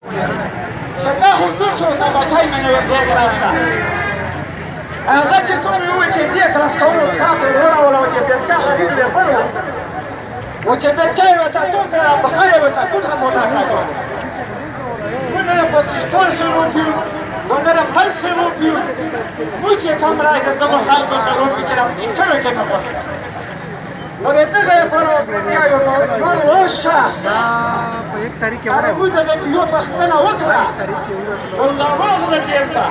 چې دا حدود شو که بچی مې نوی بیګ راسته هغه چې کوم یې وویل چې دې کراس کولو کاپ یې وراوله چې بېلچه حدید یې بل و چې بېلچه یې ورته ټول کړه پښه یې ورته ګوټه موټه کړه ونره په دشمن کې روپیو ونره ملک کې روپیو موږ چې کم رای د دغو خلکو ته روپي چې راپکې کړی کې نه غوښته ورې دغه لپاره بیا یو نور اوسه په 1 تاریخ کې وړه موږ دغه یو پښتنه وکړه 22 تاریخ کې وړه والله ما جیل ته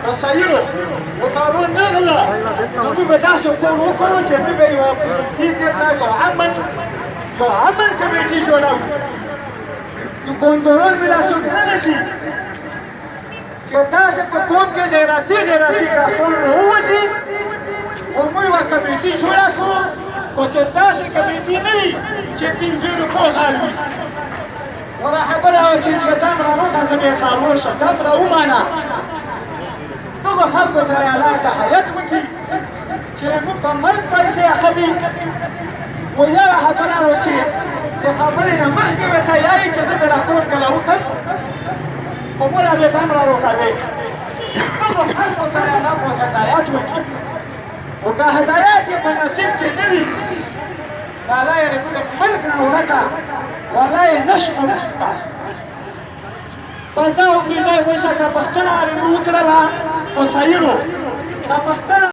رسایلو وقانون نغله موږ به داسې کول وکړو چې دوی به یوه دې ته یو امن کمیټي جوړوو د کنټرول بلا څوک نه شي چې داسې په قوم کې غیرتي کسان ووځي او موږ یوه کمیټي جوړه کړو خو چې داسې کمیټي نه وي چې پنځه روپۍ غل وي ولا خبره وه چې دا مې راروکړه زه بې څلور شم دا مې راومانه دغو خلکو ته یې الله تحیت وکړي چې موږ په مرګ پیسې اخلي و یوه خبره وه چې د خبرې نه مخکې به تیار یې چې زه به راپور کله وکړم خو موږ بې هم راروکوې دغو خلکو ته یې الله هدایت وکړي خو که هدایت یې په نصیب کې نه وي د الله یې د ملک نه ورکه والله یې نشو په دا وکړي دا وایي چې که پښتنه وکړله هوساینو که پښتنه